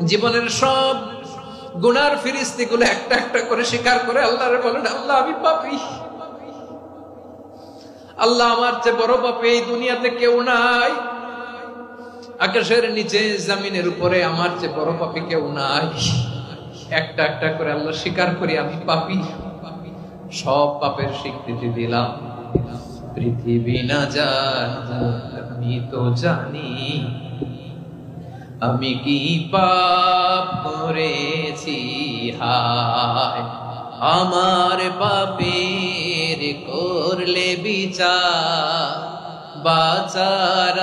জীবনের সব গুনার ফিরিস্তিগুলো একটা একটা করে স্বীকার করে আল্লাহরে বলেন, আল্লাহ আমি পাপী, আল্লাহ আমার চেয়ে বড় পাপী এই দুনিয়াতে কেউ নাই, আকাশের নিচে জমিনের উপরে আমার চেয়ে বড় পাপী কেউ নাই। একটা একটা করে আল্লাহ স্বীকার করি আমি পাপী, সব পাপের স্বীকৃতি দিলাম। পৃথিবী না জানো আমি তো জানি, আমি কি পাপ করেছি, হায় আমার পাপের করলে বিচার, বাঁচার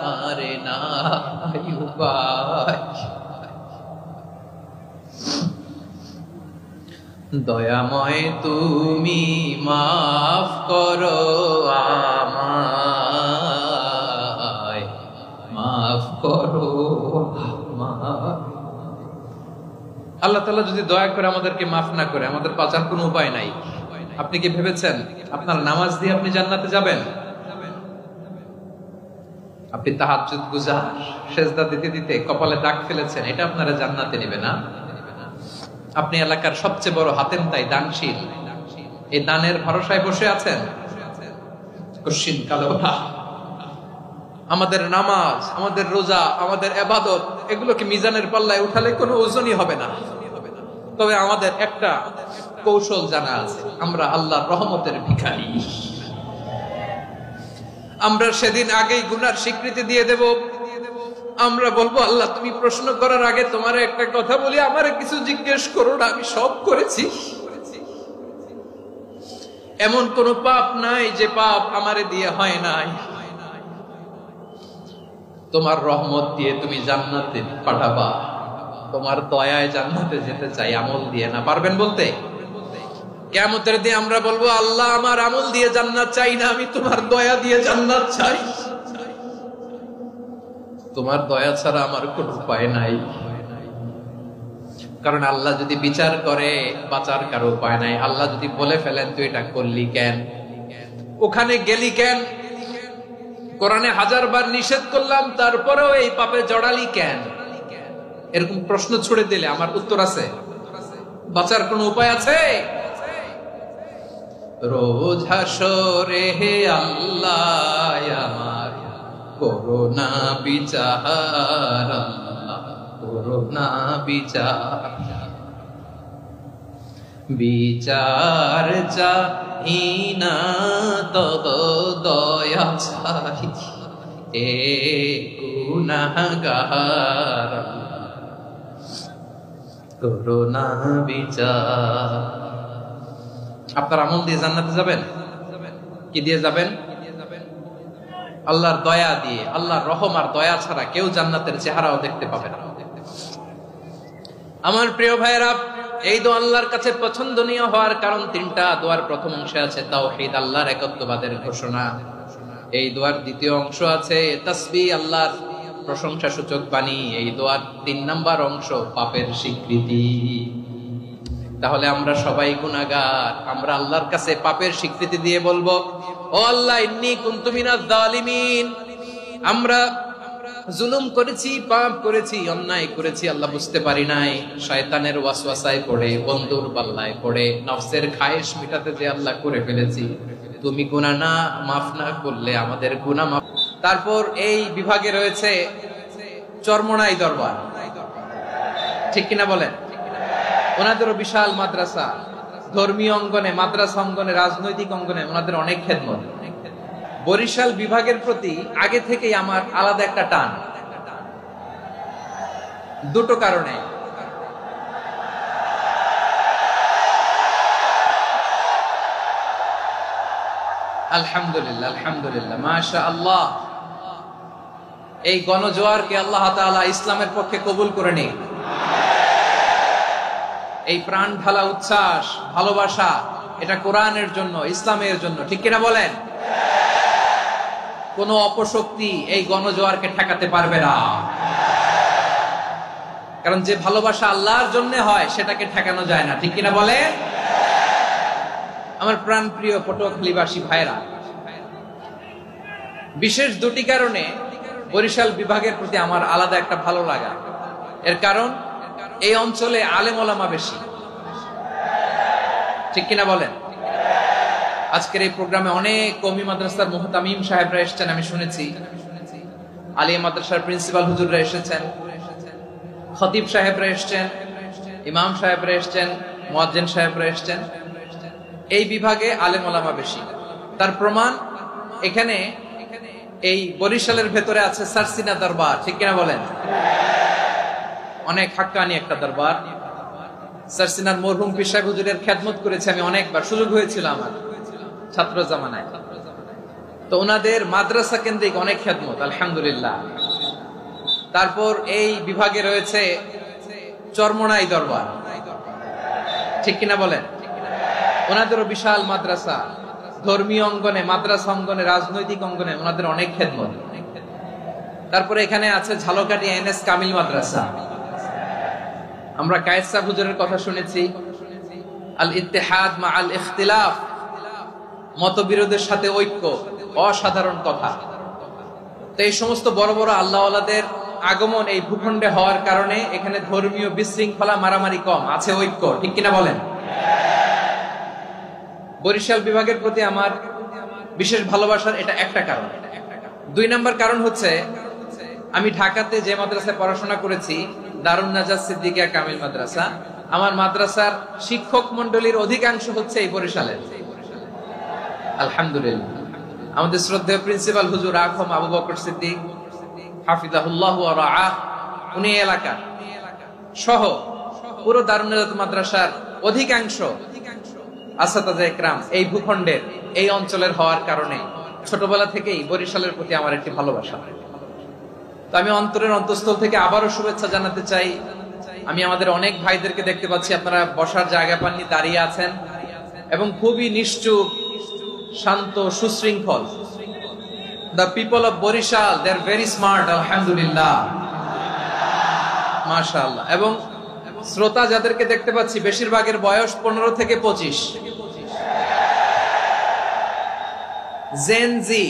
আমার নাই উপায়। দয়াময় তুমি মাফ করো আমায়, মাফ করো আল্লাহ তাআলা যদি দয়া করে আমাদেরকে মাফ না করে, আমাদের বাঁচার কোনো উপায় নাই। আপনি কি ভেবেছেন আপনার নামাজ দিয়ে আপনি জান্নাতে যাবেন? আপনি তাহাজ্জুদ গুজার, সেজদা দিতে দিতে কপালে দাগ ফেলেছেন, এটা আপনারা জান্নাতে নেবে না? আপনি এলাকার সবচেয়ে বড় হাতেম তাই দানশীল, এই দানের ভরসায় বসে আছেন, কশিন কালো না। আমাদের নামাজ, আমাদের রোজা, আমাদের ইবাদত, এগুলোকে মিজানের পাল্লায় উঠালে কোনো ওজনই হবে না। তবে আমাদের একটা কৌশল জানা আছে, আমরা আল্লাহর রহমতের ভিখারি। আমরা সেদিন আগেই গুনার স্বীকৃতি দিয়ে দেব। আমরা বলবো, আল্লাহ তুমি প্রশ্ন করার আগে তোমার একটা কথা বলি, আমারে কিছু জিজ্ঞেস করো না, আমি সব করেছি। এমন কোন পাপ নাই যে পাপ আমারে দিয়ে হয় নাই। তোমার রহমত দিয়ে তুমি জান্নাতে পাঠাবা, তোমার দয়ায় জান্নাতে যেতে চাই, আমল দিয়ে না। পারবেন বলতে? কিয়ামতের দিন আমরা বলবো, আল্লাহ আমার আমল দিয়ে জান্নাত চাই না, আমি তোমার দয়া দিয়ে জান্নাত চাই। তোমার দয়া ছাড়া আমার কোনো উপায় নাই। কারণ আল্লাহ যদি বিচার করে বাঁচার কারো উপায় নাই। আল্লাহ যদি বলে ফেলেন তুই এটা করলি কেন, ওখানে গেলি কেন, কোরআনে 1000 বার নিষেধ করলাম তারপরেও এই পাপে জড়ালি কেন, এরকম প্রশ্ন ছুড়ে দিলে আমার উত্তর আছে? বাঁচার কোনো উপায় আছে? রোজ হাসরে হে আল্লাহ আমার করোনা বিচার, করোনা বিচার, বিচার চাহি না তব দয়া চাহি এ গুনাহগার, করোনা বিচার। আপনার আমল দিয়ে জান্নাতে যাবেন? কি দিয়ে যাবেন? আল্লাহর দয়া দিয়ে। আল্লাহর রহম আর দয়া ছাড়া কেউ জান্নাতের চেহারাও দেখতে পাবে না। আমার প্রিয় ভাইয়েরা, এই দোয়া আল্লাহর কাছে পছন্দনীয় হওয়ার কারণ 3টা। দোয়ার প্রথম অংশে আছে তাওহীদ, আল্লাহর একত্ববাদের ঘোষণা। এই দোয়ার দ্বিতীয় অংশ আছে তাসবিহ, আল্লাহর প্রশংসা সূচক বাণী। এই দোয়ার 3 নাম্বার অংশ পাপের স্বীকৃতি। তাহলে আমরা সবাই গুনাহগার, আমরা আল্লাহর কাছে পাপের স্বীকৃতি দিয়ে বলবো, ও আল্লাহ ইন্নী কুনতু মিনাজ জালিমিন, আমরা জুলুম করেছি, পাপ করেছি, অন্যায় করেছি, আল্লাহ বুঝতে পারি নাই, শয়তানের ওয়াসওয়াসায় পড়ে, বন্ধুর পাল্লায় পড়ে, নফসের খায়েশ মিটাতে যে আল্লাহ করে ফেলেছি, তুমি গুনাহ না মাফ না করলে আমাদের গুনাহ মাফ। তারপর এই বিভাগে রয়েছে চরমোনাই দরবার, ঠিক কিনা বলেন? ওনাদেরও বিশাল মাদ্রাসা, ধর্মীয় অঙ্গনে, মাদ্রাসা অঙ্গনে, রাজনৈতিক অঙ্গনে ওনাদের অনেক খেদমত। বরিশাল বিভাগের প্রতি আগে থেকেই আমার আলাদা একটা টান, দুটো কারণে। আলহামদুলিল্লাহ, আলহামদুলিল্লাহ, মাশাআল্লাহ। এই গণজোয়ারকে আল্লাহ তাআলা ইসলামের পক্ষে কবুল করে নিন। এই প্রাণ ঢালা উচ্ছ্বাস, ভালোবাসা, এটা কোরআনের জন্য, ইসলামের জন্য, ঠিক কিনা বলেন? কোন অপশক্তি এই গণজোয়ারকে ঠেকাতে পারবে না। কারণ যে ভালোবাসা আল্লাহর জন্য হয় সেটাকে ঠেকানো যায় না, ঠিক কিনা বলেন? আমার প্রাণ প্রিয় পটুয়াখালীবাসী ভাইরা, বিশেষ দুটি কারণে বরিশাল বিভাগের প্রতি আমার আলাদা একটা ভালো লাগা। এর কারণ এই অঞ্চলে আলেম ওলামা বেশি, ঠিক কিনা বলেন? আজকের এই প্রোগ্রামে অনেক কওমি মাদ্রাসার মুহতামিম সাহেবরা এসেছেন, আমি শুনেছি। আলিয়া মাদ্রাসার প্রিন্সিপাল হুজুররা এসেছেন, খতিব সাহেবরা এসেছেন, ইমাম সাহেবরা এসেছেন, মুয়াজ্জিন সাহেবরা এসেছেন। এই বিভাগে আলেম ওলামা বেশি। তার প্রমাণ এখানে এই বরিশালের ভেতরে আছে সারসিনা দরবার, ঠিক কিনা বলেন? অনেক হাক্কানি একটা দরবার। সারসিনার মরহুম পীর সাহেব হুজুরের খেদমত করেছি আমি অনেকবার, সুযোগ হয়েছিল আমার ছাত্র জামানায়। তো ওনাদের মাদ্রাসা কেন্দ্রিক অনেক খেদমত, আলহামদুলিল্লাহ। তারপর এই বিভাগে রয়েছে চরমোনাই দরবার, ঠিক কিনা বলেন? ওনাদেরও বিশাল মাদ্রাসা, ধর্মীয় অঙ্গনে, মাদ্রাসা অঙ্গনে, রাজনৈতিক অঙ্গনে ওনাদের অনেক খেদমত। তারপরে এখানে আছে ঝালকাঠি এনএস কামিল মাদ্রাসা। আমরা কায়েস সাহেব হুজুরের কথা শুনেছি, আল ইত্তেহাদ মা আল ইখতিলাফ, মতবিরোধের সাথে ঐক্য, অসাধারণ কথা। তো এই সমস্ত বড় বড় আল্লাহওয়ালাদের আগমন এই ভূখণ্ডে হওয়ার কারণে এখানে ধর্মীয় বিশৃঙ্খলা, মারামারি কম, আছে ঐক্য, ঠিক কিনা বলেন? বরিশাল বিভাগের প্রতি আমার বিশেষ ভালোবাসার এটা একটা কারণ। 2 নম্বর কারণ হচ্ছে আমি ঢাকাতে যে মাদ্রাসায় পড়াশোনা করেছি, দারুন নাজাত সিদ্দিকিয়া কামিল মাদ্রাসা, আমার মাদ্রাসার শিক্ষক মন্ডলীর অধিকাংশ হচ্ছে এই বরিশালের, আলহামদুলিল্লাহ। আমাদের শ্রদ্ধেয় প্রিন্সিপাল হুজুর আখম আবু বকর সিদ্দিক হাফিজাহুল্লাহ ওয়া রাআহ, উনি এলাকা সহ পুরো দারুন নাজাত মাদ্রাসার অধিকাংশ আসাতাজা ইকরাম এই ভূখণ্ডের, এই অঞ্চলের হওয়ার কারণে ছোটবেলা থেকেই বরিশালের প্রতি আমার একটি ভালোবাসা। তো আমি অন্তরের অন্তঃস্থল থেকে আবারও শুভেচ্ছা জানাতে চাই। আমি আমাদের অনেক ভাইদেরকে দেখতে পাচ্ছি, আপনারা বসার জায়গা পাননি, দাঁড়িয়ে আছেন এবং খুবই নিশ্চুপ, শান্ত, সুশৃঙ্খল। The people of Borishal, they are very smart, alhamdulillah, মাশাআল্লাহ। এবং শ্রোতা যাদেরকে দেখতে পাচ্ছি, বেশিরভাগের বয়স 15 থেকে 25। জেনজি,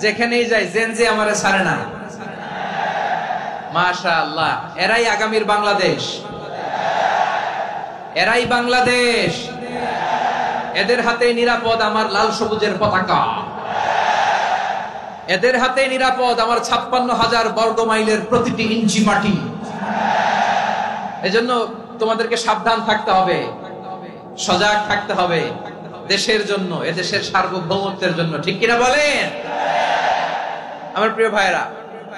যেখানেই যাই জেনজি আমারে ছাড়ে না, মাশাআল্লাহ। এরাই আগামীর বাংলাদেশ, এরাই বাংলাদেশ। এদের হাতে নিরাপদ আমার লাল সবুজের পতাকা, এদের হাতে নিরাপদ আমার 56,000 বর্গ মাইলের প্রতিটি ইঞ্চি মাটি। এজন্য তোমাদেরকে সাবধান থাকতে হবে, সজাগ থাকতে হবে দেশের জন্য, এদেশের সার্বভৌমত্বের জন্য, ঠিক কিনা বলেন? আমার প্রিয় ভাইরা,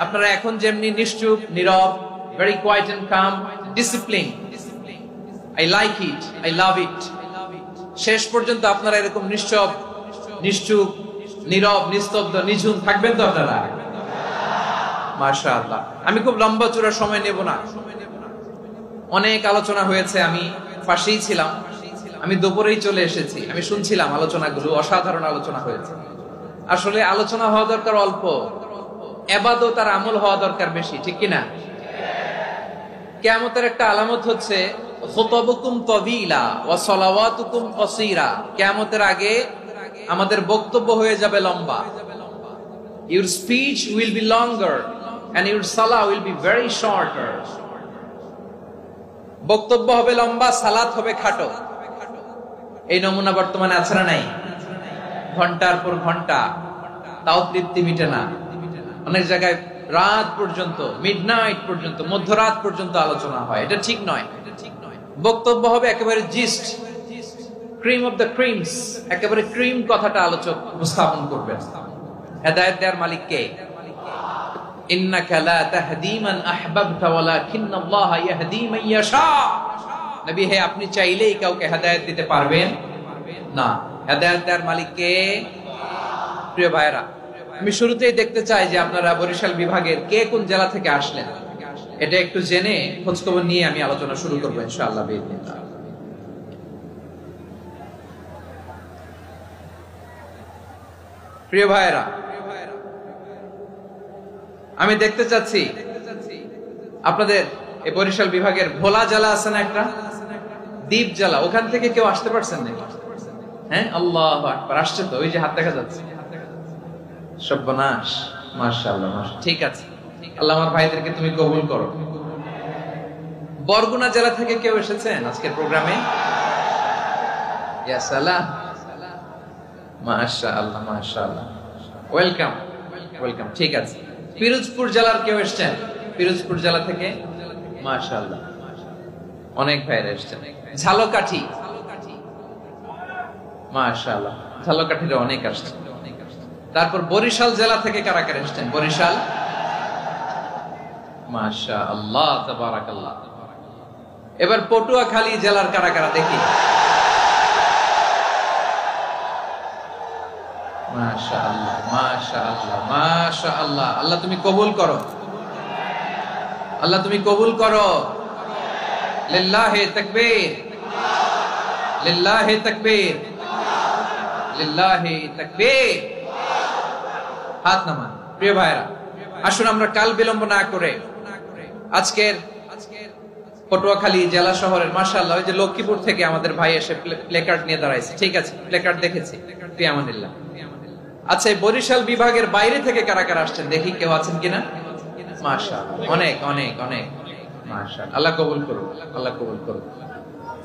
আপনারা এখন যেমনি নিশ্চুপ, নীরব, very quiet and calm, discipline, I like it, I love it, শেষ পর্যন্ত আপনারা এরকম নিশ্চুপ, নীরব, নিস্তব্ধ, নিঝুম থাকবেন তো আপনারা? মাশাআল্লাহ। আমি খুব লম্বা চূড়া সময় নেব না, অনেক আলোচনা হয়েছে, আমি পাশেই ছিলাম, আমি দুপুরেই চলে এসেছি, আমি শুনছিলাম আলোচনাগুলো, অসাধারণ আলোচনা হয়েছে। আসলে আলোচনা হওয়া দরকার অল্প, ইবাদত আর আমল হওয়া দরকার বেশি, ঠিক কিনা? কিয়ামতের একটা আলামত হচ্ছে খুতাবুকুম তাবিলা ওয়া সালাওয়াতুকুম কাসীরা। কিয়ামতের আগে আমাদের বক্তব্য হয়ে যাবে লম্বা। Your speech will be longer and your salah will be very shorter. বক্তব্য হবে লম্বা, সালাত হবে খাটো। এই নমুনা বর্তমানে আছে না নাই? ঘন্টার পর ঘন্টা, তাও তৃপ্তি মিটে না। অনেক জায়গায় রাত পর্যন্ত, মিডনাইট পর্যন্ত, মধ্যরাত পর্যন্ত আলোচনা হয়, এটা ঠিক নয়। বক্তব্য হবে একেবারে gist, cream of the creams, একেবারে ক্রিম কথাটা আলোচক উপস্থাপন করবেন। হেদায়েত দেওয়ার মালিক কে? ইন্নাকা লা তাহদি মান আহবাবতা ওয়ালাকিন্নাল্লাহা ইয়াহদি মান ইয়াশা। নবী হে, আপনি চাইলেই কাউকে হেদায়েত দিতে পারবেন না, হেদায়েত দেওয়ার মালিক কে? প্রিয় ভাইরা, আমি শুরুতেই দেখতে চাই যে আপনারা বরিশাল বিভাগের কে কোন জেলা থেকে আসলেন, এটা একটু জেনে খোঁজখবর নিয়ে আমি আলোচনা শুরু করবো ইনশাআল্লাহ বিইذنিল্লাহ। প্রিয় ভাইরা, আমি দেখতে চাচ্ছি আপনাদের এই বরিশাল বিভাগের ভোলা জেলা আছে না একটা, দ্বীপ জেলা, ওখান থেকে কেউ আসতে পারছেন নাকি? হ্যাঁ, আল্লাহু আকবার, আসছে তো, ওই যে হাত দেখা যাচ্ছে। সর্বনাশ, মাশাআল্লাহ, ঠিক আছে। আল্লাহ আমার ভাইদেরকে তুমি কবুল করো। বরগুনা জেলা থেকে কেউ এসেছেন আজকের প্রোগ্রামে? ইয়া সালাম, মাশাআল্লাহ মাশাআল্লাহ, ওয়েলকাম ওয়েলকাম। ঠিক আছে, পিরোজপুর জেলার কেউ এসেছেন? পিরোজপুর জেলা থেকে মাশাআল্লাহ অনেক ভাইরা এসেছেন। ঝালকাঠি, মাশাআল্লাহ ঝালকাঠির অনেক আসছে। তারপর বরিশাল জেলা থেকে কারা কারা এসেছেন? বরিশাল, মাশাআল্লাহ তাবারাকাল্লাহ। এবার পটুয়াখালী জেলার কারা কারা দেখি? মাশাআল্লাহ মাশাআল্লাহ মাশাআল্লাহ। আল্লাহ তুমি কবুল করো, আল্লাহ তুমি কবুল করো। লিল্লাহি তাকবীর, লিল্লাহি তাকবীর, লিল্লাহি তাকবীর। হাত নামান। প্রিয় ভাইরা, আসুন আমরা কাল বিলম্ব না করে আজকের পটুয়াখালী জেলা শহরের মাশাআল্লাহ, ওই যে লক্ষ্মীপুর থেকে আমাদের ভাই এসে প্লেকার্ড নিয়ে দাঁড়াইছে। ঠিক আছে, প্লেকার্ড দেখেছি, ফিয়ামানিল্লাহ। আচ্ছা, এই বরিশাল বিভাগের বাইরে থেকে কারা কারা আসছেন দেখি, কেউ আছেন কিনা? মাশাআল্লাহ অনেক অনেক অনেক, মাশাআল্লাহ। আল্লাহ কবুল করুন, আল্লাহ কবুল করুন,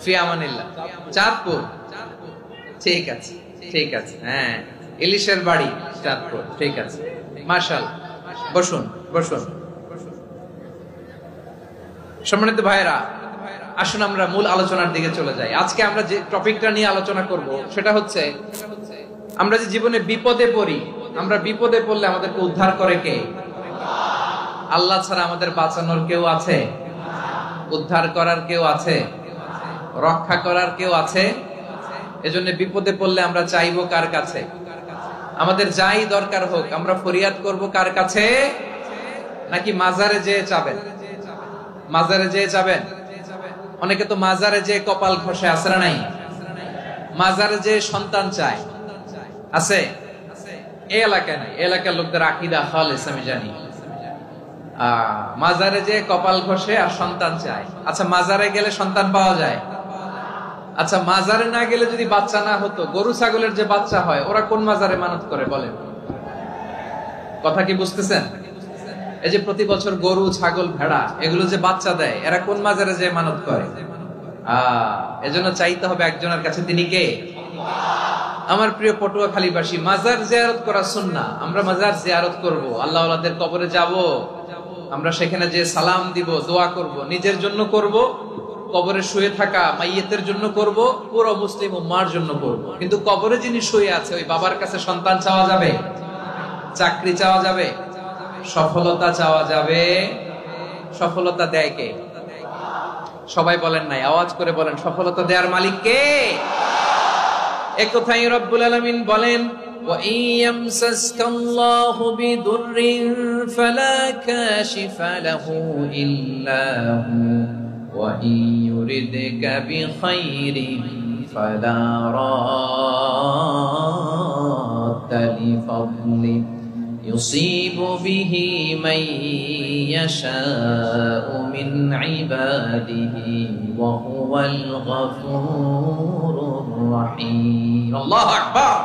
ফিয়ামানিল্লাহ। চাঁদপুর, ঠিক আছে ঠিক আছে, হ্যাঁ ইলিশের বাড়ি চাঁদপুর, ঠিক আছে মাশাআল্লাহ। বসুন বসুন। সম্মানিত ভাইরা, আসুন আমরা মূল আলোচনার দিকে চলে যাই। আজকে আমরা যে টপিকটা নিয়ে আলোচনা করব সেটা হচ্ছে, আমরা যে জীবনে বিপদে পড়ি, আমরা বিপদে পড়লে আমাদেরকে উদ্ধার করে কে? আল্লাহ ছাড়া আমাদের বাঁচানোর কেউ আছে? উদ্ধার করার কেউ আছে? রক্ষা করার কেউ আছে? এজন্য বিপদে পড়লে আমরা চাইবো কার কাছে? আমাদের যাই দরকার হোক আমরা ফরিয়াদ করব কার কাছে? নাকি মাজারে যেয়ে চাবেন? মাজারে যেয়ে চাবেন? অনেকে তো মাজারে যেয়ে কপাল ঘষে, আছে না নাই? মাজারে যেয়ে সন্তান চায়, আছে? এই এলাকায় নাই, এলাকার লোকদের আকীদা খালেস আমি জানি। মাজারে যেয়ে কপাল ঘষে আর সন্তান চায়। আচ্ছা, মাজারে গেলে সন্তান পাওয়া যায়? আচ্ছা, মাজারে না গেলে যদি বাচ্চা না হতো, গরু ছাগলের যে বাচ্চা হয় ওরা কোন মাজারে মানত করে বলেন? কথা কি বুঝতেছেন? এই যে প্রতি বছর গরু ছাগল ভেড়া এগুলো যে বাচ্চা দেয়, এরা কোন মাজারে যে মানত করে? এজন্য চাইতে হবে একজনের কাছে, তিনি কে? আমার প্রিয় পটুয়াখালীবাসী, মাজার জিয়ারত করা সুন্নাহ। আমরা মাজার জিয়ারত করব, আল্লাহ ওয়ালাদের কবরে যাব, আমরা সেখানে যে সালাম দিব, দোয়া করব, নিজের জন্য করব, কবরে শুয়ে থাকা মাইয়েতের জন্য করব, পুরো মুসলিম উম্মার জন্য করব। কিন্তু কবরে যিনি শুয়ে আছে ওই বাবার কাছে সন্তান চাওয়া যাবে? চাকরি চাওয়া যাবে? সফলতা চাওয়া যাবে? সফলতা দেয় কে? সবাই বলেন নাই, আওয়াজ করে বলেন, সফলতা দেওয়ার মালিক কে? এক কথাই রব্বুল আলামিন বলেন, ওয়া ইয়ামসাসকাল্লাহু বিদুররিন ফালা কাশিফা লাহু ইল্লা হু ওয়া ইয়ুরিদকা বিখাইরিন ফালা রাদ্দা লিফাদলি ইউসিবু বিহি মান ইয়াশাউ মিন ইবাদিহি ওয়া হুয়াল গফুরুর রহিম। আল্লাহু আকবার।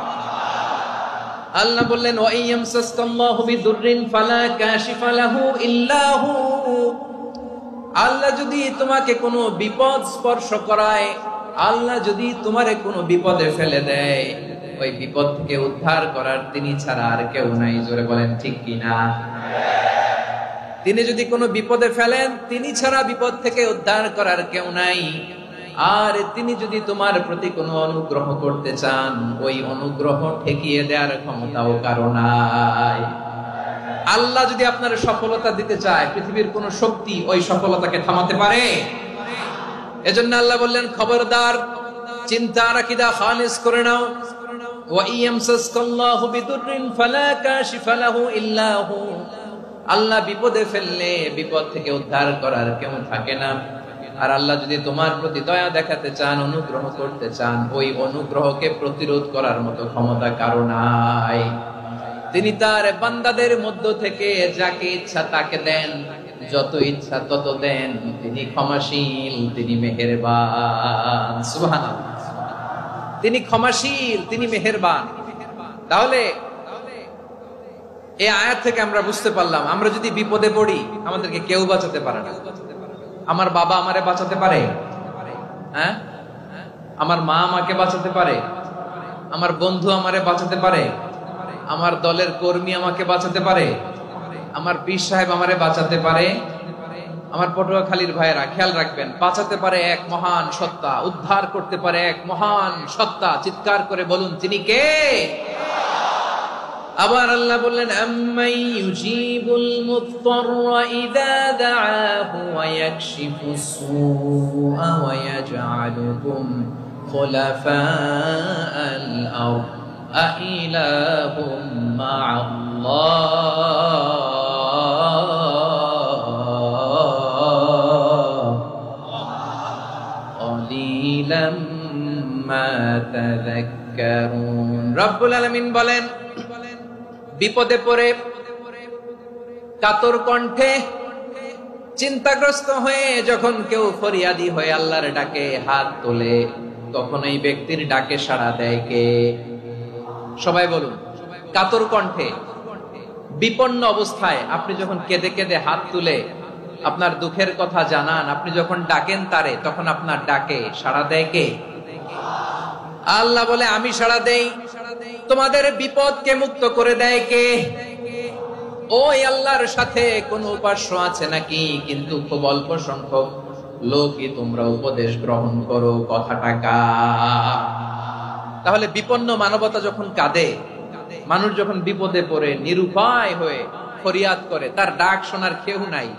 আল্লাহ বললেন, ওয়া ইয়ামসাসকাল্লাহু বিদুররিন ফালা কাশিফা লাহু ইল্লা হু। আল্লাহ যদি তোমাকে কোনো বিপদ স্পর্শ করায়, আল্লাহ যদি তোমারে কোনো বিপদে ফেলে দেয়, ওই বিপদ থেকে উদ্ধার করার তিনি ছাড়া আর কেউ নাই। জোরে বলেন ঠিক কিনা? তিনি যদি কোনো বিপদে ফেলেন, তিনি ছাড়া বিপদ থেকে উদ্ধার করার কেউ নাই। আর তিনি যদি তোমার প্রতি কোনো অনুগ্রহ করতে চান, ওই অনুগ্রহ ঠেকিয়ে দেওয়ার ক্ষমতাও কারো নাই। আল্লাহ যদি আপনার সফলতা দিতে চায়, পৃথিবীর কোন শক্তি ওই সফলতাকে থামাতে পারে? এজন্য আল্লাহ বললেন, খবরদার, চিন্তার আকীদা খালিস করে নাও। ওয়া ইয়ামসাসকাল্লাহু বিদুররিন ফালা কাশিফা লাহু ইল্লা হু। আল্লাহ বিপদে ফেললে বিপদ থেকে উদ্ধার করার কেউ থাকে না। আর আল্লাহ যদি তোমার প্রতি দয়া দেখাতে চান, অনুগ্রহ করতে চান, ওই অনুগ্রহকে প্রতিরোধ করার মতো ক্ষমতা কারো নাই। তিনি তার বান্দাদের মধ্য থেকে যাকে ইচ্ছা তাকে দেন, যত ইচ্ছা তত দেন। তিনি ক্ষমাশীল, তিনি মেহেরবান। সুবহানাল্লাহ। তিনি ক্ষমাশীল, তিনি মেহেরবান। তাহলে এই আয়াত থেকে আমরা বুঝতে পারলাম, আমরা যদি বিপদে পড়ি আমাদেরকে কেউ বাঁচাতে পারে না। আমার বাবা আমারে বাঁচাতে পারে? হ্যাঁ, আমার মা আমাকে বাঁচাতে পারে? আমার বন্ধু আমারে বাঁচাতে পারে? আমার দলের কর্মী আমাকে বাঁচাতে পারে? আমার পীর সাহেব আমারে বাঁচাতে পারে? আমার পটুয়াখালীর ভাইয়েরা খেয়াল রাখবেন, বাঁচাতে পারে এক মহান সত্তা, উদ্ধার করতে পারে এক মহান সত্তা। চিৎকার করে বলুন, তিনি কে? আবার আল্লাহ বললেন, আম্মাই ইউজিবুল মুত্তাররা ইযা দাআহু ওয়া ইয়াকশিফুস সুআ ওয়া ইয়াজআলুকুম খুলাফাআল আরদ আইলাহুম মা'আল্লাহ ক্বালিলাম মা তাযাক্কারুন। রব্বুল আলামিন বলেন, বিপদে পড়ে কাতর কণ্ঠে চিন্তাগ্রস্ত হয়ে যখন কেউ ফরিয়াদি হয়ে আল্লাহর ডাকে হাত তোলে, তখন এই ব্যক্তির ডাকে সাড়া দেয় কে? সবাই বলুন। কাতর কণ্ঠে বিপন্ন অবস্থায় আপনি যখন কেঁদে কেঁদে হাত তুলে আপনার দুঃখের কথা জানান, আপনি যখন ডাকেন তারে, তখন আপনার ডাকে সাড়া দেয় কে? আল্লাহ বলে, আমি সাড়া দেই। তোমাদের বিপদকে মুক্ত করে দেয় কে? ওই আল্লাহর সাথে কোন উপাস্য আছে নাকি? কিন্তু খুব অল্প সংখ্যক লোকই তোমরা উপদেশ গ্রহণ করো। কথাটা কার? তাহলে বিপন্ন মানবতা যখন কাঁদে, মানুষ যখন বিপদে পড়ে নিরুপায় হয়ে ফরিয়াদ করে, তার ডাক শোনার কেউ নাই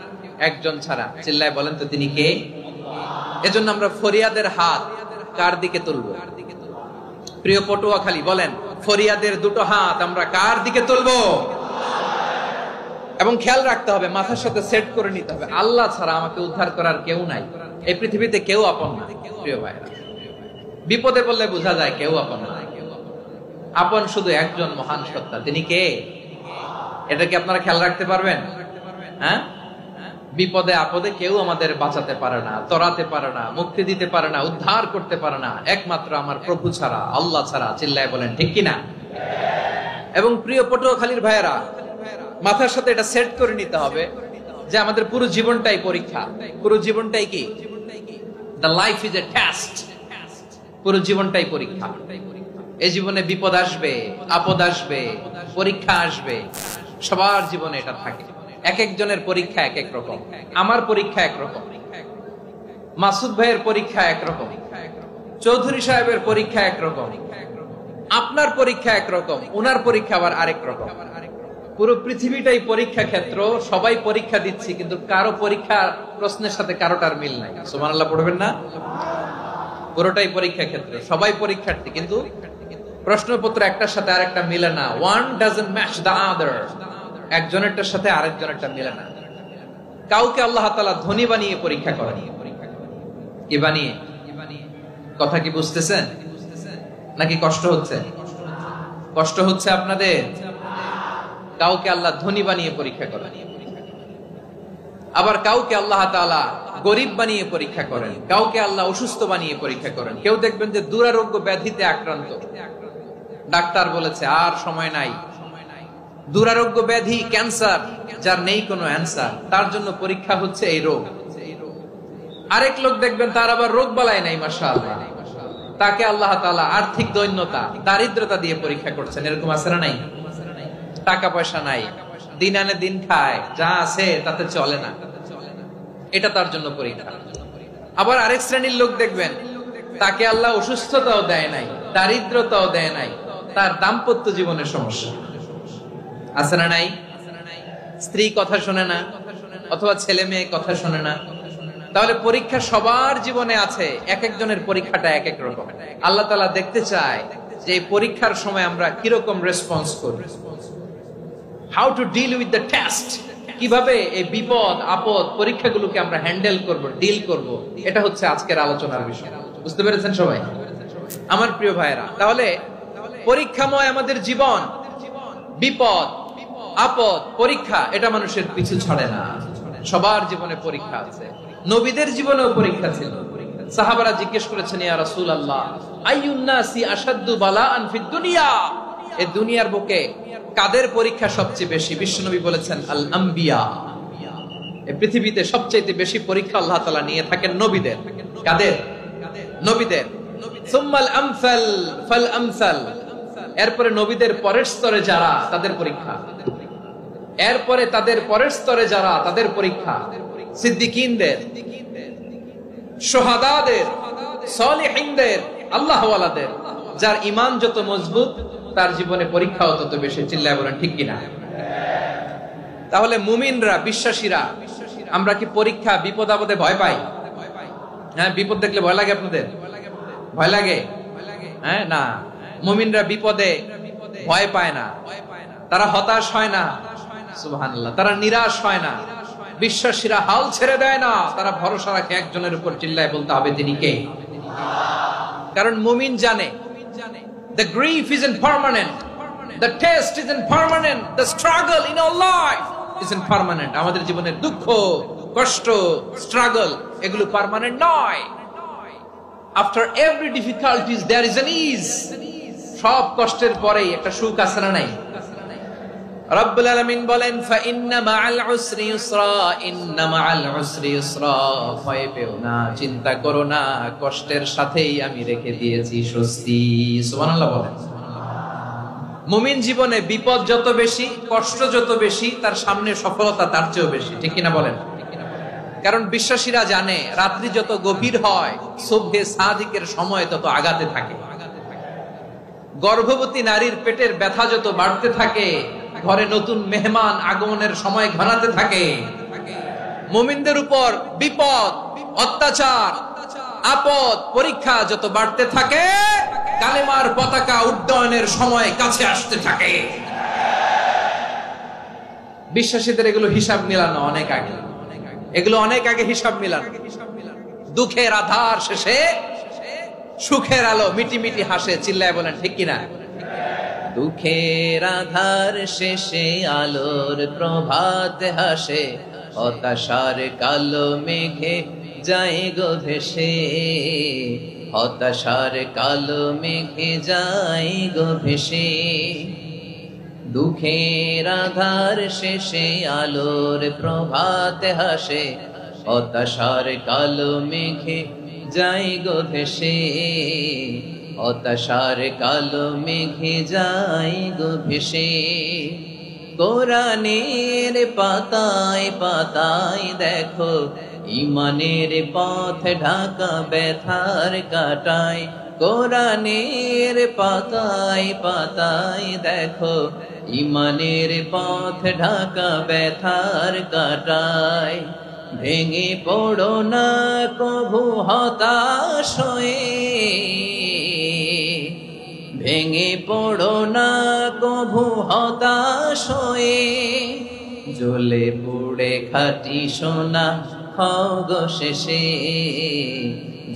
একজন ছাড়া। চিল্লায় বলেন তো, তিনি কে? এজন্য আমরা ফরিয়াদের হাত কার দিকে তুলবো? প্রিয় পটুয়াখালী, বলেন, ফরিয়াদের দুটো হাত আমরা কার দিকে তুলবো? এবং খেয়াল রাখতে হবে, মাথার সাথে সেট করে নিতে হবে, আল্লাহ ছাড়া আমাকে উদ্ধার করার কেউ নাই। এই পৃথিবীতে কেউ আপন না। প্রিয় ভাইরা, বিপদে পড়লে বোঝা যায় কেউ আপন না। আপন শুধু একজন মহান সত্তা। তিনি কে? এটা কি আপনারা খেয়াল রাখতে পারবেন? হ্যাঁ, বিপদে আপদে কেউ আমাদের বাঁচাতে পারে না, তরাতে পারে না, মুক্তি দিতে পারে না, উদ্ধার করতে পারে না, একমাত্র আমার প্রভু ছাড়া, আল্লাহ ছাড়া। চিল্লায় বলেন ঠিক কিনা? এবং প্রিয় পটুয়াখালীর ভাইয়েরা, মাথার সাথে এটা সেট করে নিতে হবে যে আমাদের পুরো জীবনটাই পরীক্ষা। পুরো জীবনটাই কি? The life is a test. পুরো জীবনটাই পরীক্ষা। এই জীবনে বিপদ আসবে, আপদ আসবে, পরীক্ষা আসবে, সবার জীবনে এটা থাকে। এক একজনের পরীক্ষা এক এক রকম। আমার পরীক্ষা একরকম, মাসুদ ভাইয়ের পরীক্ষা একরকম, চৌধুরী সাহেবের পরীক্ষা একরকম, আপনার পরীক্ষা একরকম, উনার পরীক্ষা আবার আরেক রকম। পুরো পৃথিবীটাই পরীক্ষা ক্ষেত্র। সবাই পরীক্ষা দিচ্ছি, কিন্তু কারো পরীক্ষা প্রশ্নের সাথে কারোটার মিল নাই। সুবহানাল্লাহ পড়বেন না? পুরোটাই পরীক্ষা ক্ষেত্র, সবাই পরীক্ষার্থী, কিন্তু প্রশ্নপত্র একটার সাথে আরেকটা মিলে না। One doesn't match the other. একজনেরটার সাথে আরেকজনেরটা মিলে না। কাউকে আল্লাহ তাআলা ধনী বানিয়ে পরীক্ষা করেন। কি বানিয়ে? কথা কি বুঝতেছেন নাকি কষ্ট হচ্ছে? কষ্ট হচ্ছে আপনাদের? কাউকে আল্লাহ ধনী বানিয়ে পরীক্ষা করেন, আবার কাউকে আল্লাহ তাআলা গরিব বানিয়ে পরীক্ষা করেন, কাউকে আল্লাহ অসুস্থ বানিয়ে পরীক্ষা করেন। কেউ দেখবেন যে দুরারোগ্য ব্যাধিতে আক্রান্ত, ডাক্তার বলেছে আর সময় নাই, দুরারোগ্য ব্যাধি, ক্যান্সার, যার নেই কোনো অ্যান্সার, তার জন্য পরীক্ষা হচ্ছে এই রোগ। আরেক লোক দেখবেন তার আবার রোগ বালাই নাই, মাশাআল্লাহ, তাকে আল্লাহ তাআলা আর্থিক দৈন্যতা, দারিদ্রতা দিয়ে পরীক্ষা করছেন। এরকম আছে না নাই? টাকা পয়সা নাই, দিন আনে দিন খায়, যা আছে তাতে চলে না, এটা তার জন্য পরীক্ষা। আবার আরেক শ্রেণীর লোক দেখবেন তাকে আল্লাহ অসুস্থতাও দেয় নাই, দারিদ্রতাও দেয় নাই, তার দাম্পত্য জীবনের সমস্যা আছে না নাই? স্ত্রী কথা শোনে না, অথবা ছেলে মেয়ে কথা শোনে না। তাহলে পরীক্ষা সবার জীবনে আছে, এক একজনের পরীক্ষাটা এক এক রকম। আল্লাহ তাআলা দেখতে চায় যে এই পরীক্ষার সময় আমরা কিরকম রেসপন্স করি, how to deal with the test, কিভাবে এই বিপদ আপদ পরীক্ষাগুলোকে আমরা হ্যান্ডেল করব, ডিল করব। এটা হচ্ছে আজকের আলোচনার বিষয়। বুঝতে পেরেছেন সবাই আমার প্রিয় ভাইয়েরা? তাহলে পরীক্ষাময় আমাদের জীবন, বিপদ আপদ পরীক্ষা, এটা মানুষের পিছু ছাড়ে না। সবার জীবনে পরীক্ষা আছে। নবীদের জীবনেও পরীক্ষা ছিল। সাহাবারা জিজ্ঞেস করেছেন, ইয়া রাসূলুল্লাহ, আইয়ুন নাসি আশাদ্দু বালাআন ফিদ দুনিয়া, এই দুনিয়ার বুকে কাদের পরীক্ষা সবচেয়ে বেশি? বিশ্বনবী বলেছেন, আল আম্বিয়া। এই পৃথিবীতে সবচেয়ে বেশি পরীক্ষা আল্লাহ তাআলা নিয়ে থাকেন নবীদের। কাদের? নবীদের। সুম্মাল আমসাল ফাল আমসাল, এরপরে নবীদের পরের স্তরে যারা তাদের পরীক্ষা, এরপরে তাদের পরের স্তরে যারা তাদের পরীক্ষা, সিদ্দিকীনদের, শুহাদাদের, সালিহিনদের, আল্লাহওয়ালাদের। যার ঈমান যত মজবুত তার জীবনে পরীক্ষাও তত বেশি। চিল্লায় বলেন ঠিক কিনা? তাহলে মুমিনরা, বিশ্বাসীরা, আমরা কি পরীক্ষা বিপদ আপদে ভয় পাই? হ্যাঁ, বিপদ দেখলে ভয় লাগে আপনাদের? ভয় লাগে? হ্যাঁ, না, মুমিনরা বিপদে ভয় পায় না, তারা হতাশ হয় না, সুবহানাল্লাহ, তারা নিরাশ হয় না, বিশ্বাসীরা হাল ছেড়ে দেয় না, তারা ভরসা রাখে একজনের উপর। চিল্লায় বলতে হবে তিনি কে? কারণ মুমিন জানে the grief isn't permanent, the test isn't permanent, the struggle in our life isn't permanent. আমাদের জীবনের দুঃখ, কষ্ট, স্ট্রাগল এগুলো পার্মানেন্ট নয়। After every difficulties there is an ease. সব কষ্টের পরেই একটা সুখ আছে না নাই? রব্বুল আলামিন বলেন ফা ইন্না মাআল উসরি ইউসরা, ইন্না মাআল উসরি ইউসরা, ভয় পেও না, চিন্তা করো না, কষ্টের সাথেই আমি রেখে দিয়েছি স্বস্তি। সুবহানাল্লাহ বলেন। মুমিন জীবনে বিপদ যত বেশি, কষ্ট যত বেশি, তার সামনে সফলতা তার চেয়েও বেশি। ঠিক কিনা বলেন? কারণ বিশ্বাসীরা জানে রাত্রি যত গভীর হয় সুবহে সাদিকের সময় তত আগাতে থাকে। গর্ভবতী নারীর পেটের ব্যথা যত বাড়তে থাকে, ঘরে নতুন মেহমান আগমনের সময় ঘনাতে থাকে। মুমিনদের উপর বিপদ, অত্যাচার, আপদ, পরীক্ষা যত বাড়তে থাকে, কালেমার পতাকা উড্ডয়নের সময় কাছে আসতে থাকে। বিশ্বাসীদের এগুলো হিসাব মিলানো অনেক আগে, এগুলো অনেক আগে হিসাব মিলানো। দুঃখের আধার শেষে সুখের আলো মিটি মিটি হাসে। চিল্লায় বলেন ঠিক কিনা? দুঃখের আধার শেষে আলোর প্রভাত হাসে, হতাশার কালো মেঘে যায় গো ভেসে, হতাশার কালো মেঘে যায় গো ভেসে। দুঃখের আধার শেষে আলোর প্রভাত হাসে, হতাশার কালো মেঘে যায় গো ভেসে, হতাশার কালো মেঘে যায় গো ভেসে। কোরআনের পাতায় পাতায় দেখো ঈমানের পথ ঢাকা ব্যথার কাটায়। কোরআনের পাতায় পাতায় দেখো ঈমানের পথ ঢাকা ব্যথার কাটায়। ভেঙে পড়ো না কভু হতাশ হয়ে, ভেঙে পড়ো না কভু হতাশ হয়ে, জ্বলে পুড়ে খাঁটি সোনা হও গো শেষে,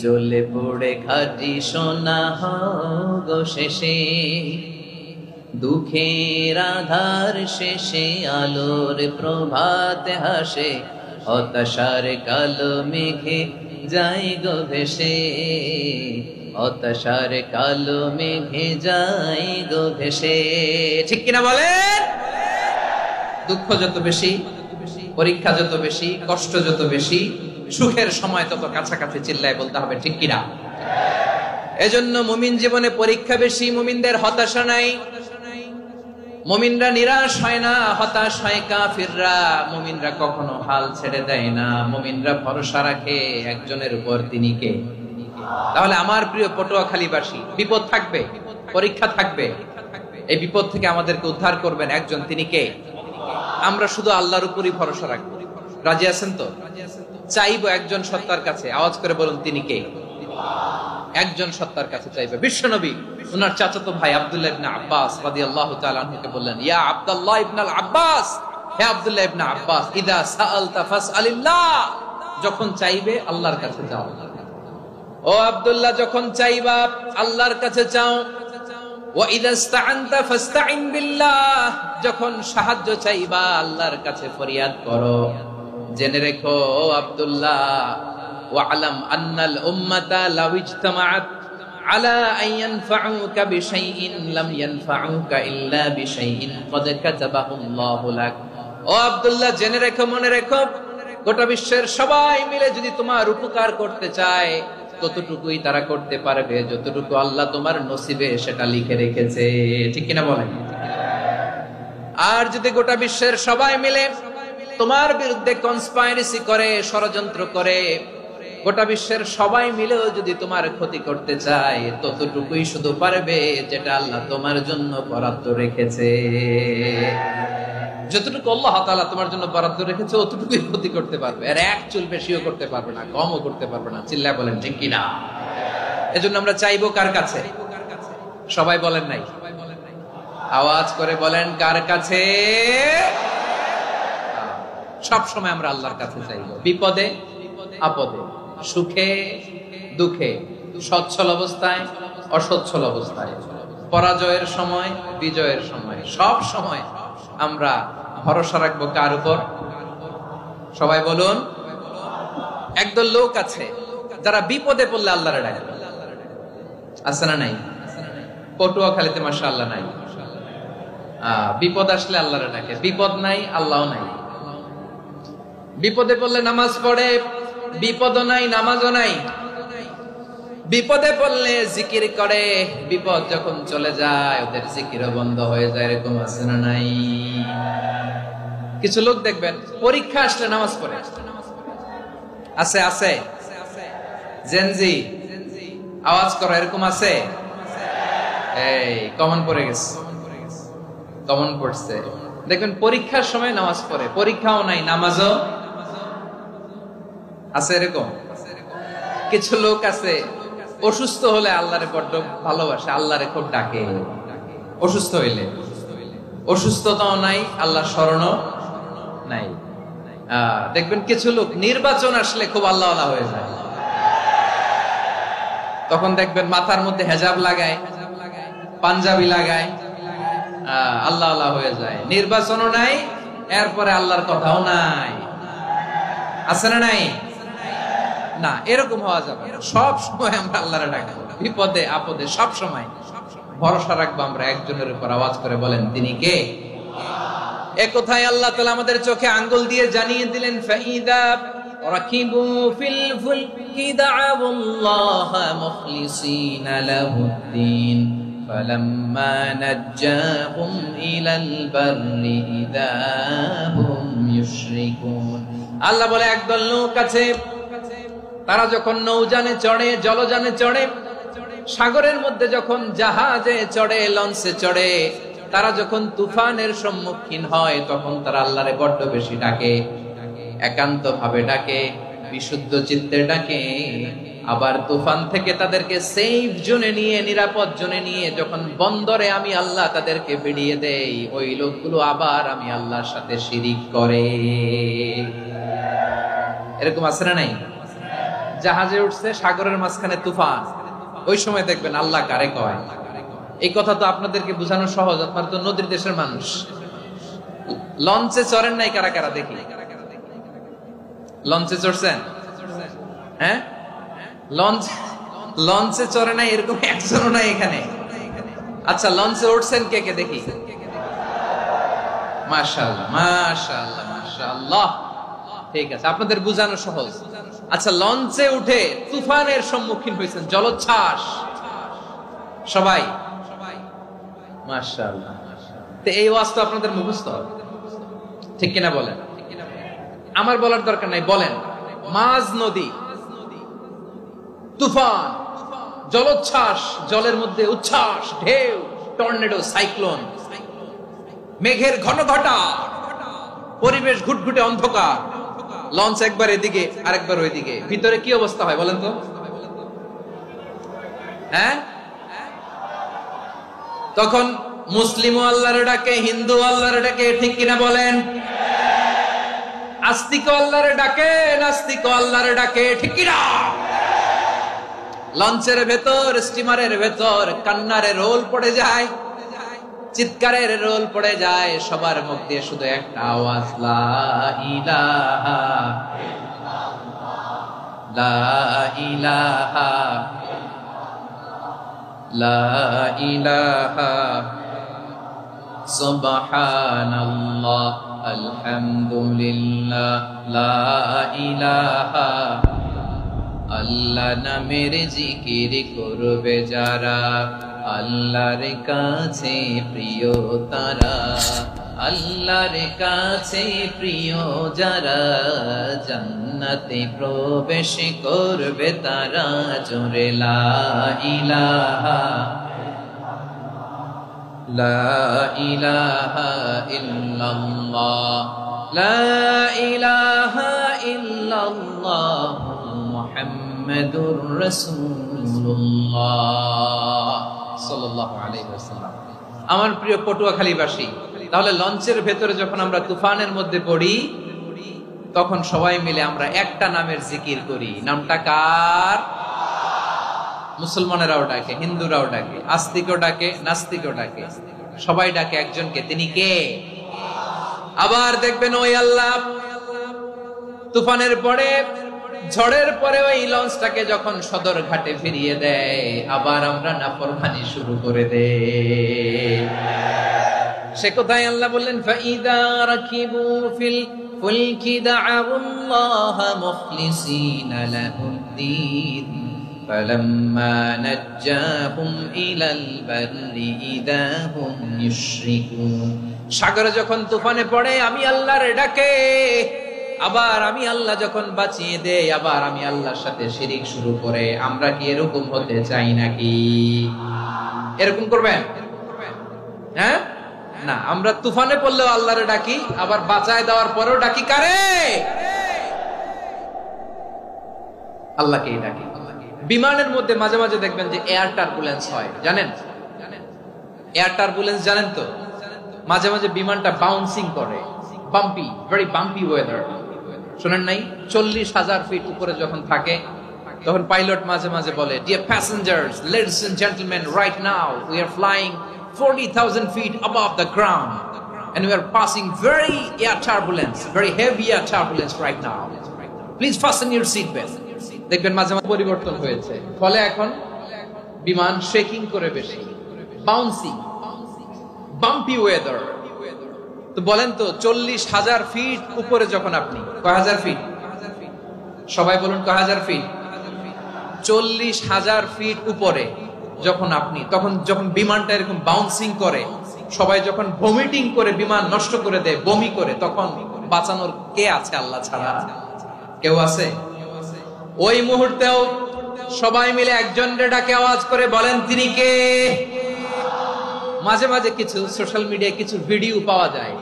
জ্বলে পুড়ে খাঁটি সোনা হও গো শেষে। দুঃখের আধার শেষে আলোর প্রভাত হাসে, হতাশার কালো মেঘে যায় গো ভেসে, হতাশার কালো মেঘে যায় গো ভেসে। ঠিক কিনা বলেন? দুঃখ যত বেশি, পরীক্ষা যত বেশি, কষ্ট যত বেশি, সুখের সময় তত কাছাকাছি। চিল্লায় বলতে হবে ঠিক কিনা? এজন্য মুমিন জীবনে পরীক্ষা বেশি, মুমিনদের হতাশা নাই। মুমিনরা নিরাশ হয় না, হতাশ হয় কাফিররা। মুমিনরা কখনো হাল ছেড়ে দেয় না, মুমিনরা ভরসা রাখে একজনের উপর, তিনি কে? তাহলে আমার প্রিয় পটুয়াখালীবাসী, বিপদ থাকবে, পরীক্ষা থাকবে, এই বিপদ থেকে আমাদেরকে উদ্ধার করবেন একজন, তিনি কে? আমরা শুধু আল্লাহর উপরই ভরসা রাখবো। রাজি আছেন তো? চাইবো একজন সত্তার কাছে। আওয়াজ করে বলুন তিনি কে? একজন সত্তার কাছে চাইবে। বিশ্বনবী ওনার চাচাতো ভাই আব্দুল্লাহ ইবনে আব্বাস রাদিয়াল্লাহু তাআলা আনহুকে বললেন, ইয়া আব্দুল্লাহ ইবনে আব্বাস, হে আব্দুল্লাহ ইবনে আব্বাস, ইদা সাআলতা ফাসআলিল্লাহ, যখন চাইবে আল্লাহর কাছে যাও। ও আব্দুল্লাহ, যখন চাইবা আল্লাহর কাছে চাও। ওয়া ইদা ইসতাআনতা ফাসতাইন বিল্লাহ, যখন সাহায্য চাইবা আল্লাহর কাছে ফরিয়াদ করো। জেনে রেখো ও আব্দুল্লাহ, ওয়া'লাম আন্নাল উম্মাতা লাউ ইজতামাআত আলা আন ইয়ানফাউকা বিশাইইন লাম ইয়ানফাউকা ইল্লা বিশাইইন ক্বাদ কাতাবাহু আল্লাহু লাক। ও আব্দুল্লাহ, জেনে রেখো, মনে রেখো, গোটা বিশ্বের সবাই মিলে যদি তোমার উপকার করতে চায় ততটুকুই তারা করতে পারবে যতটুকু আল্লাহ তোমার নসিবে সেটা লিখে রেখেছে। ঠিক কিনা বলেন? আর যদি গোটা বিশ্বের সবাই মিলে তোমার বিরুদ্ধে কনস্পাইরেসি করে, ষড়যন্ত্র করে, গোটা বিশ্বের সবাই মিলেও যদি তোমার ক্ষতি করতে চায় ততটুকুই শুধু পারবে যেটা আল্লাহ তোমার জন্য বরাদ্দ রেখেছে। যতটুকু আল্লাহ তাআলা তোমার জন্য বরাদ্দ রেখেছে অতটুকুই ক্ষতি করতে পারবে, আর এক চুল বেশিও করতে পারবে না, কমও করতে পারবে না। চিল্লায় বলেন ঠিক কিনা? এজন্য আমরা চাইবো কার কাছে? সবাই বলেন নাই, আওয়াজ করে বলেন কার কাছে? সব সময় আমরা আল্লাহর কাছে চাইবো, বিপদে আপদে, সুখে দুঃখে, সচ্ছল অবস্থায় অসচ্ছল অবস্থায়, পরাজয়ের সময় বিজয়ের সময়, সব সময় আমরা ভরসা রাখবো কার উপর? সবাই বলুন। একদল লোক আছে যারা বিপদে পড়লে আল্লাহরে ডাকে, আছে না নাই? পটুয়াখালীতে মাশাআল্লাহ নাই, বিপদ আসলে আল্লাহরে ডাকে, বিপদ নাই আল্লাহও নাই। বিপদে পড়লে নামাজ পড়ে, বিপদও নাই নামাজও নাই। বিপদে পড়লে জিকির করে, বিপদ যখন চলে যায় ওদের জিকিরও বন্ধ হয়ে যায়। এরকম আছে না নাই? কিছু লোক দেখবেন পরীক্ষা আসলে নামাজ পড়ে, আছে আছে জেনজি আওয়াজ করো, এরকম আছে? এই কমন পড়ে গেছে, কমন পড়ছে। দেখবেন পরীক্ষার সময় নামাজ পড়ে, পরীক্ষাও নাই নামাজও আছে। এরকম কিছু লোক আছে অসুস্থ হলে আল্লাহরে বড্ড ভালোবাসে, আল্লাহরে খুব ডাকে। অসুস্থ হইলে অসুস্থতাও নাই, আল্লাহ স্মরণও নাই। দেখবেন কিছু লোক নির্বাচন আসলে খুব আল্লাহওয়ালা হয়ে যায়, তখন দেখবেন মাথার মধ্যে হেজাব লাগায়, পাঞ্জাবি লাগায়, আল্লাহওয়ালা হয়ে যায়। নির্বাচনও নাই, এরপরে আল্লাহর কথাও নাই, আছে না নাই? না, এরকম হওয়া যাবে না। সব সময় আমরা আল্লাহরে ডাকবো, বিপদে আপদে সব সময় ভরসা রাখবো আমরা একজনের উপর। আওয়াজ করে বলেন তিনি কে? এ কথায় আল্লাহ তাআলা আমাদের চোখে আঙ্গুল দিয়ে জানিয়ে দিলেন, ফাইদা রাকিবু ফিল ফুলকি দা'আবুল্লাহা মুখলিসিনা লাহুদ্দিন ফালাম্মা নাজ্জাহুম ইলাল বাররি ইযা হুম ইউশরিকুন। আল্লাহ বলে একদল লোক আছে তারা যখন নৌযানে চড়ে, জলযানে চড়ে, সাগরের মধ্যে যখন জাহাজে চড়ে, লঞ্চে চড়ে, তারা যখন তুফানের সম্মুখীন হয় তখন তারা আল্লাহরে বড্ড বেশি ডাকে, একান্ত ভাবে ডাকে, বিশুদ্ধ চিত্তে ডাকে। আবার তুফান থেকে তাদেরকে সেফ জোনে নিয়ে, নিরাপদ জোনে নিয়ে যখন বন্দরে আমি আল্লাহ তাদেরকে ফিরিয়ে দেই, ওই লোকগুলো আবার আমি আল্লাহর সাথে শিরিক করে। এরকম আছে না নাই? জাহাজে উঠছে, সাগরের মাঝখানে তুফান, ওই সময় দেখবেন আল্লাহ কারে কয়। এই কথা তো আপনাদেরকে বোঝানো সহজ, আপনারা তো নদীর দেশের মানুষ। লঞ্চে চড়েন নাই কারা কারা? দেখি, লঞ্চে চড়ছেন? হ্যাঁ, লঞ্চে চড়ে নাই এরকম একজনও নাই এখানে। আচ্ছা, লঞ্চে উঠছেন কে কে? দেখি। মাশাআল্লাহ মাশাআল্লাহ মাশাআল্লাহ, ঠিক আছে, আপনাদের বোঝানো সহজ। আচ্ছা, লঞ্চে উঠে তুফানের সম্মুখীন হয়েছেন, জলোচ্ছ্বাস, সবাই? মাশাআল্লাহ। তো এই ওয়াজ তো আপনাদের মুখস্থ, ঠিক কিনা বলেন? আমার বলার দরকার নাই, বলেন। মাঝ নদী, তুফান, জলোচ্ছ্বাস, জলের মধ্যে উচ্ছ্বাস, ঢেউ, টর্নেডো, সাইক্লোন, মেঘের ঘনঘটা, পরিবেশ ঘুটঘুটে অন্ধকার, লঞ্চ একবার এদিকে আরেকবার ওইদিকে, ভিতরে কি অবস্থা হয় বলেন তো? হ্যাঁ, তখন মুসলিম আল্লাহর ডাকে, হিন্দু আল্লাহর ডাকে, ঠিক কিনা বলেন? আস্তিক আল্লাহর ডাকে, নাস্তিক আল্লাহর ডাকে, ঠিক কিনা? লঞ্চের ভেতর, স্টিমারের ভেতর কান্নারে রোল পড়ে যায়, চিৎকারের রোল পড়ে যায়, সবার মুখ দিয়ে শুধু একটা আওয়াজ, লা ইলাহা লা ইলাহা লা ইলাহা সুবহানাল্লাহ আলহামদুলিল্লাহ, লা ইলাহা, আল্লাহ নামের জিকির করবে যারা, আল্লাহর কাছে প্রিয় তারা, আল্লাহর কাছে প্রিয় যারা, জান্নাতে প্রবেশ করবে তারা, জোরে লা ইলাহা, লা ইলাহা ইল্লাল্লাহ, লা ইলাহা ইল্লাল্লাহ, মুহাম্মাদুর রাসূলুল্লাহ সাল্লাল্লাহু আলাইহি ওয়াসাল্লাম। আমার প্রিয় পটুয়াখালীবাসী, তাহলে লঞ্চের ভেতরে যখন আমরা তুফানের মধ্যে পড়ি, তখন সবাই মিলে আমরা একটা নামের জিকির করি। নামটা কার? মুসলমানেরাও ডাকে, হিন্দুরাও ডাকে, আস্তিকও ডাকে, নাস্তিকও ডাকে, সবাই ডাকে একজনকে। তিনি কে? আবার দেখবেন ওই আল্লাহ তুফানের পরে, ঝড়ের পরে ওই লঞ্চটাকে যখন সদর ঘাটে ফিরিয়ে দেয়, আবার আমরা নাফরমানি শুরু করে দেই। সে কোথায়? আল্লাহ বললেন, ফাইদা রাকিবু ফিল ফুলকি দা'আল্লাহ মুখলিসিনা লাহুদ্দীন ফালাম্মা নাজ্জাহুম ইলাল বাররি ইযা হুম ইউশরিকুন। সাগরে যখন তুফানে পড়ে আমি আল্লাহর ডাকে, আবার আমি আল্লাহ যখন বাঁচিয়ে দেই, আবার আমি আল্লাহর সাথে শিরিক শুরু করে। আমরা কি এরকম হতে চাই নাকি? এরকম করবেন? হ্যাঁ না, আমরা তুফানে পড়লেও আল্লাহরে ডাকি, আবার বাঁচায় দেওয়ার পরেও ডাকি কারে? আল্লাহকেই ডাকি। বিমানের মধ্যে মাঝে মাঝে দেখবেন যে এয়ার টার্বুলেন্স হয়, জানেন? এয়ার টার্বুলেন্স জানেন তো? মাঝে মাঝে বিমানটা বাউন্সিং করে, বাম্পি, ভেরি বাম্পি ওয়েদার। শোনেন নাই? 40,000 ফিট উপরে যখন থাকে, তখন পাইলট মাঝে মাঝে বলে, dear passengers, ladies and gentleman, right now we are flying 40,000 feet above the ground and we are passing very air turbulence, very heavy air turbulence right now. Please fasten your seat belt. দেখবেন মাঝে মাঝে পরিবর্তন হয়েছে, ফলে এখন বিমান shaking করে বেশি, বাউন্সিং, বাম্পি ওয়েদার। তো বলেন তো 40,000 ফিট উপরে যখন আপনি, কয় হাজার ফিট? সবাই বলুন কয় হাজার ফিট? 40,000 ফিট উপরে যখন আপনি, তখন যখন বিমানটা এরকম বাউন্সিং করে, সবাই যখন ভমিটিং করে বিমান নষ্ট করে দেয়, বমি করে, তখন বাঁচানোর কে আছে আল্লাহ ছাড়া? কেউ আছে? ওই মুহূর্তেও সবাই মিলে একজনের ডাকে আওয়াজ করে বলেন, তিনি কে? মাঝে মাঝে কিছু সোশ্যাল মিডিয়ায় কিছু ভিডিও পাওয়া যায়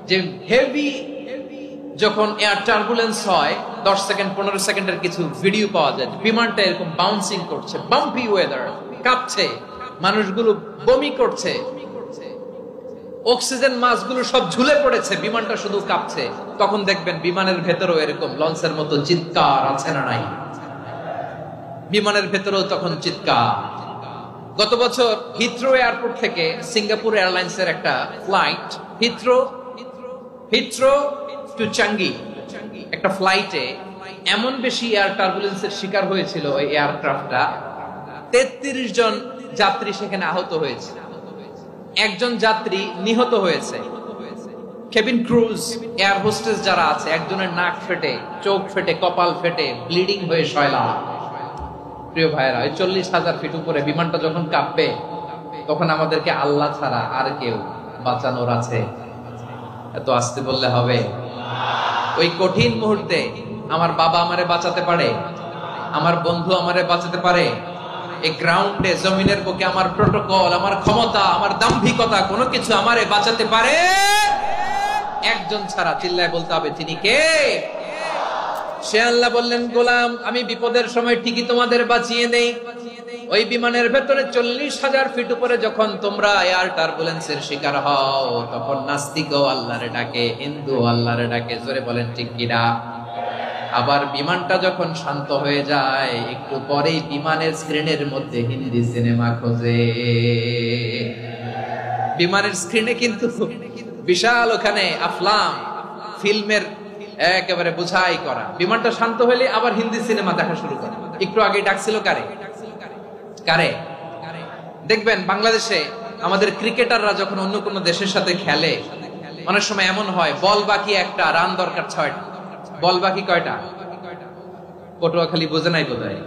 যে হেভি যখন এয়ার টার্বুলেন্স হয়, 10 সেকেন্ড 15 সেকেন্ডের কিছু ভিডিও পাওয়া যায়, বিমানটা এরকম বাউন্সিং করছে, বাম্পি ওয়েদার, কাঁপছে, মানুষগুলো বমি করছে, অক্সিজেন মাস্কগুলো সব ঝুলে পড়েছে, বিমানটা শুধু কাঁপছে। তখন দেখবেন বিমানের ভেতরেও এরকম লঞ্চের মতো চিৎকার আছে না নাই? বিমানের ভেতরেও তখন চিৎকার। গত বছর হিথ্রো এয়ারপোর্ট থেকে সিঙ্গাপুর এয়ারলাইন্সের একটা ফ্লাইট, হিথ্রো টু চাঙ্গি, একটা ফ্লাইটে এমন বেশি এয়ার টার্বুলেন্সের শিকার হয়েছিল ওই এয়ারক্রাফটটা, 33 জন যাত্রী সেখানে আহত হয়েছে, একজন যাত্রী নিহত হয়েছে। কেবিন ক্রুজ, এয়ার হোস্টেস যারা আছে, একজনের নাক ফেটে, চোখ ফেটে, কপাল ফেটে, ব্লিডিং হয়ে শয়লা। প্রিয় ভাইরা, ওই 40,000 ফিট উপরে বিমানটা যখন কাঁপবে, তখন আমাদেরকে আল্লাহ ছাড়া আর কেউ বাঁচানোর আছে? এত আসতে বললে হবে? ওই কঠিন মুহূর্তে আমার বাবা আমারে বাঁচাতে পারে, আমার বন্ধু আমারে বাঁচাতে পারে। এই গ্রাউন্ডে, জমিনের বুকে আমার প্রোটোকল, আমার ক্ষমতা, আমার দাম্ভিকতা, কোনো কিছু আমারে বাঁচাতে পারে একজন ছাড়া। চিল্লায় বলতে হবে, তিনি কে? সে আল্লাহ বললেন, গোলাম, আমি বিপদের সময় ঠিকই তোমাদের বাঁচিয়ে দেই। ওই বিমানের ভেতরে 40,000 ফিট উপরে যখন তোমরা এয়ার টার্বুলেন্সের শিকার হও, তখন নাস্তিকও আল্লাহরে ডাকে, হিন্দু আল্লাহরে ডাকে। জোরে বলেন ঠিক কিনা? আবার বিমানটা যখন শান্ত হয়ে যায়, একটু পরেই বিমানের স্ক্রিনের মধ্যে হিন্দি সিনেমা খোঁজে। বিমানের স্ক্রিনে কিন্তু বিশাল ওখানে আফলাম, ফিল্মের একেবারে বোঝাই করা। বিমানটা শান্ত হলে আবার হিন্দি সিনেমা দেখা শুরু করে। একটু আগে ডাকছিল কারে? কারে? দেখবেন বাংলাদেশে আমাদের ক্রিকেটাররা যখন অন্য কোনো দেশের সাথে খেলে, অনেক সময় এমন হয় বল বাকি একটা, রান দরকার 6টা, বল বাকি কয়টা? পটুয়াখালী বোঝে নাই বোধহয়।